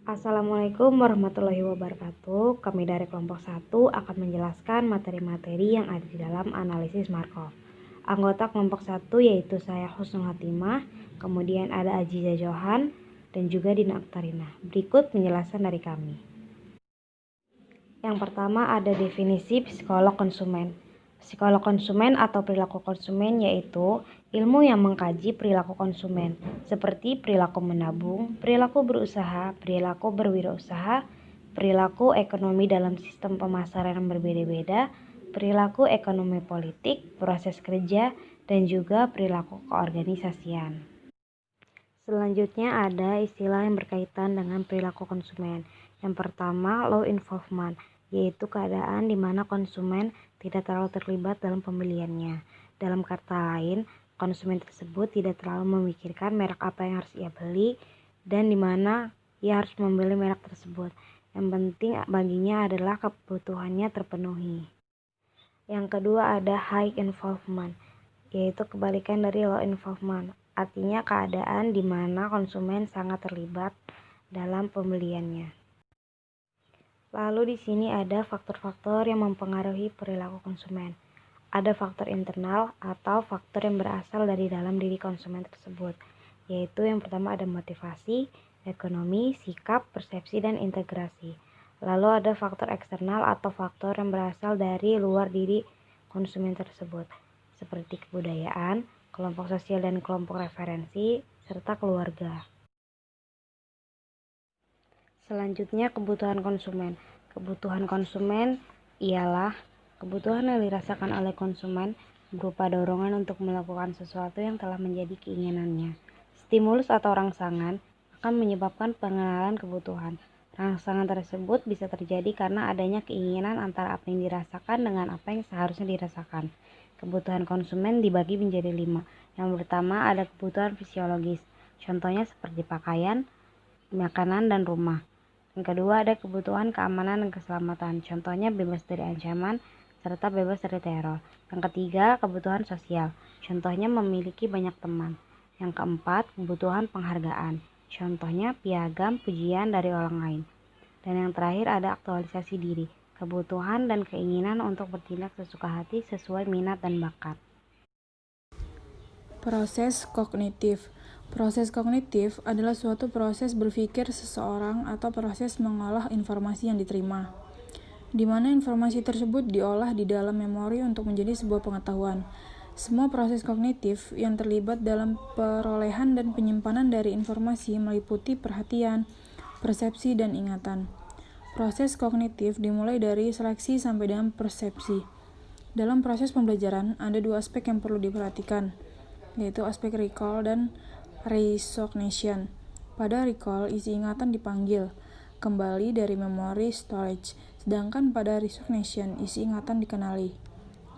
Assalamualaikum warahmatullahi wabarakatuh. Kami dari kelompok 1 akan menjelaskan materi-materi yang ada di dalam analisis Markov. Anggota kelompok 1 yaitu saya Husnul Hatimah, kemudian ada Aziza Johan, dan juga Dina Aktarina. Berikut penjelasan dari kami. Yang pertama ada definisi psikolog konsumen. Psikolog konsumen atau perilaku konsumen yaitu ilmu yang mengkaji perilaku konsumen, seperti perilaku menabung, perilaku berusaha, perilaku berwirausaha, perilaku ekonomi dalam sistem pemasaran yang berbeda-beda, perilaku ekonomi politik, proses kerja, dan juga perilaku keorganisasian. Selanjutnya ada istilah yang berkaitan dengan perilaku konsumen. Yang pertama, low involvement, yaitu keadaan di mana konsumen tidak terlalu terlibat dalam pembeliannya. Dalam kata lain, konsumen tersebut tidak terlalu memikirkan merek apa yang harus ia beli dan di mana ia harus membeli merek tersebut. Yang penting baginya adalah kebutuhannya terpenuhi. Yang kedua ada high involvement, yaitu kebalikan dari low involvement. Artinya keadaan di mana konsumen sangat terlibat dalam pembeliannya. Lalu di sini ada faktor-faktor yang mempengaruhi perilaku konsumen. Ada faktor internal atau faktor yang berasal dari dalam diri konsumen tersebut, yaitu yang pertama ada motivasi, ekonomi, sikap, persepsi, dan integrasi. Lalu ada faktor eksternal atau faktor yang berasal dari luar diri konsumen tersebut, seperti kebudayaan, kelompok sosial dan kelompok referensi, serta keluarga. Selanjutnya kebutuhan konsumen. Kebutuhan konsumen ialah kebutuhan yang dirasakan oleh konsumen berupa dorongan untuk melakukan sesuatu yang telah menjadi keinginannya. Stimulus atau rangsangan akan menyebabkan pengenalan kebutuhan. Rangsangan tersebut bisa terjadi karena adanya keinginan antara apa yang dirasakan dengan apa yang seharusnya dirasakan. Kebutuhan konsumen dibagi menjadi 5. Yang pertama ada kebutuhan fisiologis, contohnya seperti pakaian, makanan, dan rumah. Yang kedua ada kebutuhan keamanan dan keselamatan, contohnya bebas dari ancaman serta bebas dari teror. Yang ketiga kebutuhan sosial, contohnya memiliki banyak teman. Yang keempat kebutuhan penghargaan, contohnya piagam pujian dari orang lain. Dan yang terakhir ada aktualisasi diri, kebutuhan dan keinginan untuk bertindak sesuka hati sesuai minat dan bakat. Proses kognitif. Proses kognitif adalah suatu proses berpikir seseorang atau proses mengolah informasi yang diterima, di mana informasi tersebut diolah di dalam memori untuk menjadi sebuah pengetahuan. Semua proses kognitif yang terlibat dalam perolehan dan penyimpanan dari informasi meliputi perhatian, persepsi, dan ingatan. Proses kognitif dimulai dari seleksi sampai dengan persepsi. Dalam proses pembelajaran, ada 2 aspek yang perlu diperhatikan, yaitu aspek recall dan recognition. Pada recall, isi ingatan dipanggil kembali dari memory storage, sedangkan pada recognition, isi ingatan dikenali.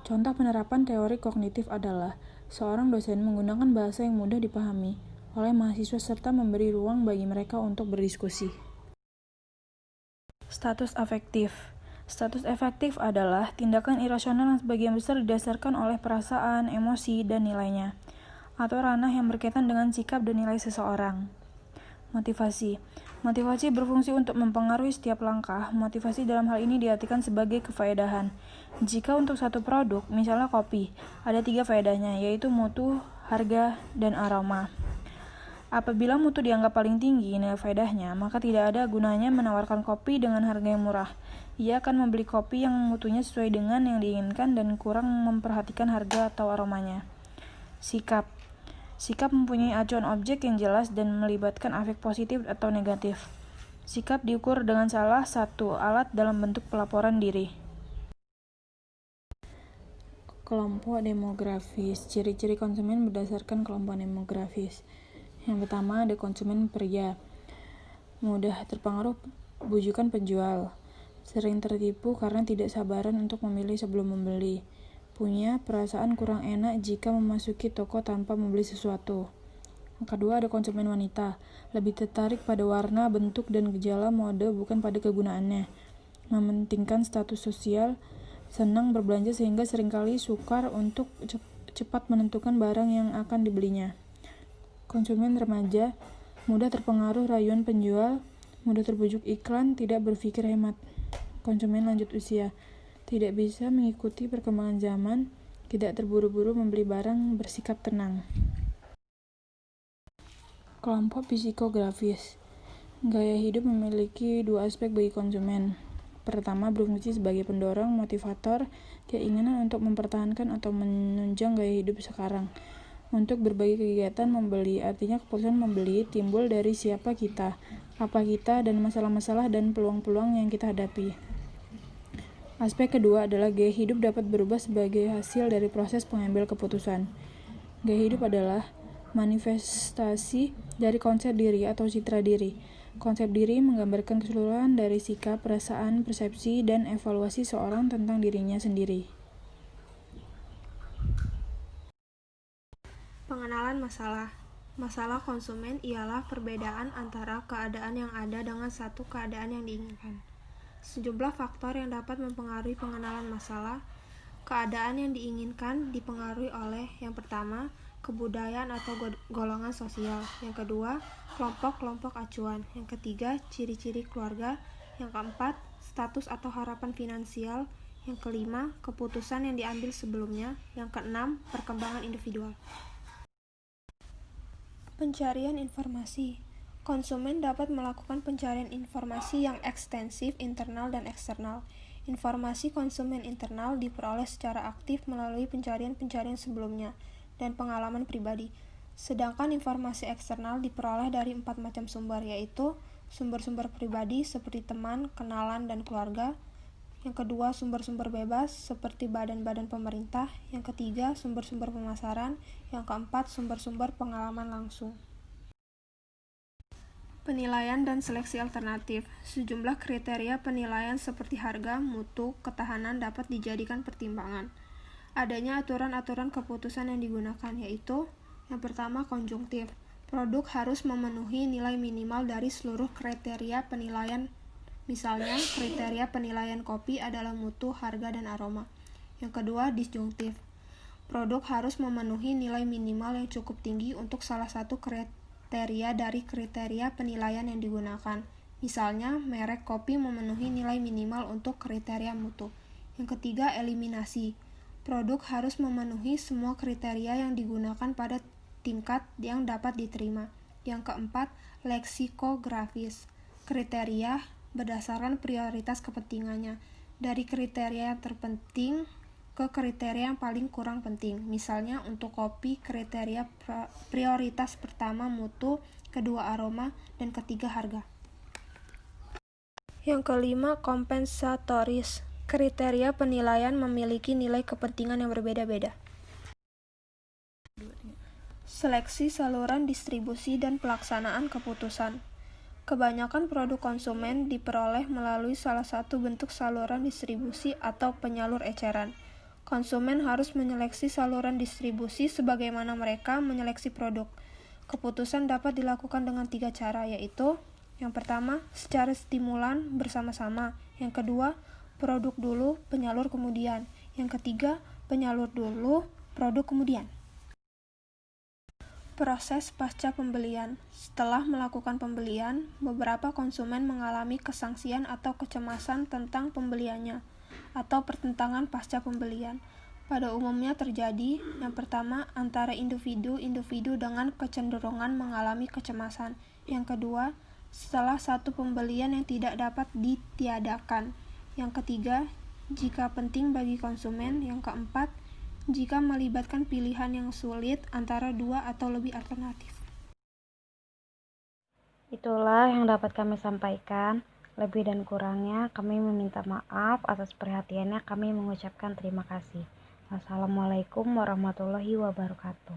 Contoh penerapan teori kognitif adalah seorang dosen menggunakan bahasa yang mudah dipahami oleh mahasiswa serta memberi ruang bagi mereka untuk berdiskusi. Status afektif. Status afektif adalah tindakan irasional yang sebagian besar didasarkan oleh perasaan, emosi, dan nilainya, atau ranah yang berkaitan dengan sikap dan nilai seseorang. Motivasi. Motivasi berfungsi untuk mempengaruhi setiap langkah. Motivasi dalam hal ini diartikan sebagai kefaedahan. Jika untuk satu produk, misalnya kopi, ada 3 faedahnya, yaitu mutu, harga, dan aroma. Apabila mutu dianggap paling tinggi nilai faedahnya, maka tidak ada gunanya menawarkan kopi dengan harga yang murah. Ia akan membeli kopi yang mutunya sesuai dengan yang diinginkan dan kurang memperhatikan harga atau aromanya. Sikap. Sikap mempunyai acuan objek yang jelas dan melibatkan afek positif atau negatif. Sikap diukur dengan salah satu alat dalam bentuk pelaporan diri. Kelompok demografis. Ciri-ciri konsumen berdasarkan kelompok demografis. Yang pertama ada konsumen pria. Mudah terpengaruh bujukan penjual. Sering tertipu karena tidak sabaran untuk memilih sebelum membeli. Punya perasaan kurang enak jika memasuki toko tanpa membeli sesuatu. Yang kedua ada konsumen wanita, lebih tertarik pada warna, bentuk, dan gejala mode bukan pada kegunaannya. Mementingkan status sosial, senang berbelanja sehingga seringkali sukar untuk cepat menentukan barang yang akan dibelinya. Konsumen remaja mudah terpengaruh rayuan penjual, mudah terbujuk iklan, tidak berpikir hemat. Konsumen lanjut usia tidak bisa mengikuti perkembangan zaman, tidak terburu-buru membeli barang, bersikap tenang. Kelompok psikografis. Gaya hidup memiliki dua aspek bagi konsumen. Pertama, berfungsi sebagai pendorong, motivator, keinginan untuk mempertahankan atau menunjang gaya hidup sekarang. Untuk berbagai kegiatan membeli, artinya keputusan membeli timbul dari siapa kita, apa kita, dan masalah-masalah dan peluang-peluang yang kita hadapi. Aspek kedua adalah gaya hidup dapat berubah sebagai hasil dari proses pengambil keputusan. Gaya hidup adalah manifestasi dari konsep diri atau citra diri. Konsep diri menggambarkan keseluruhan dari sikap, perasaan, persepsi, dan evaluasi seorang tentang dirinya sendiri. Pengenalan masalah. Masalah konsumen ialah perbedaan antara keadaan yang ada dengan satu keadaan yang diinginkan. Sejumlah faktor yang dapat mempengaruhi pengenalan masalah. Keadaan yang diinginkan dipengaruhi oleh yang pertama, kebudayaan atau golongan sosial. Yang kedua, kelompok-kelompok acuan. Yang ketiga, ciri-ciri keluarga. Yang keempat, status atau harapan finansial. Yang kelima, keputusan yang diambil sebelumnya. Yang keenam, perkembangan individual. Pencarian informasi. Konsumen dapat melakukan pencarian informasi yang ekstensif, internal dan eksternal. Informasi konsumen internal diperoleh secara aktif melalui pencarian-pencarian sebelumnya dan pengalaman pribadi. Sedangkan informasi eksternal diperoleh dari 4 macam sumber, yaitu sumber-sumber pribadi seperti teman, kenalan, dan keluarga. Yang kedua, sumber-sumber bebas seperti badan-badan pemerintah. Yang ketiga, sumber-sumber pemasaran. Yang keempat, sumber-sumber pengalaman langsung. Penilaian dan seleksi alternatif. Sejumlah kriteria penilaian seperti harga, mutu, ketahanan dapat dijadikan pertimbangan. Adanya aturan-aturan keputusan yang digunakan, yaitu yang pertama, konjungtif. Produk harus memenuhi nilai minimal dari seluruh kriteria penilaian. Misalnya, kriteria penilaian kopi adalah mutu, harga, dan aroma. Yang kedua, disjungtif. Produk harus memenuhi nilai minimal yang cukup tinggi untuk salah satu kriteria dari kriteria penilaian yang digunakan. Misalnya, merek kopi memenuhi nilai minimal untuk kriteria mutu. Yang ketiga, eliminasi. Produk harus memenuhi semua kriteria yang digunakan pada tingkat yang dapat diterima. Yang keempat, leksikografis. Kriteria berdasarkan prioritas kepentingannya, dari kriteria yang terpenting ke kriteria yang paling kurang penting. Misalnya, untuk kopi, kriteria prioritas pertama mutu, kedua aroma, dan ketiga harga. Yang kelima, kompensatoris. Kriteria penilaian memiliki nilai kepentingan yang berbeda-beda. Seleksi saluran distribusi dan pelaksanaan keputusan. Kebanyakan produk konsumen diperoleh melalui salah satu bentuk saluran distribusi atau penyalur eceran. Konsumen harus menyeleksi saluran distribusi sebagaimana mereka menyeleksi produk. Keputusan dapat dilakukan dengan 3 cara, yaitu yang pertama, secara stimulan bersama-sama. Yang kedua, produk dulu, penyalur kemudian. Yang ketiga, penyalur dulu, produk kemudian. Proses pasca pembelian. Setelah melakukan pembelian, beberapa konsumen mengalami kesangsian atau kecemasan tentang pembeliannya, atau pertentangan pasca pembelian. Pada umumnya terjadi, yang pertama, antara individu-individu dengan kecenderungan mengalami kecemasan. Yang kedua, setelah satu pembelian yang tidak dapat ditiadakan. Yang ketiga, jika penting bagi konsumen. Yang keempat, jika melibatkan pilihan yang sulit antara 2 atau lebih alternatif. Itulah yang dapat kami sampaikan. Lebih dan kurangnya kami meminta maaf. Atas perhatiannya kami mengucapkan terima kasih. Wassalamualaikum warahmatullahi wabarakatuh.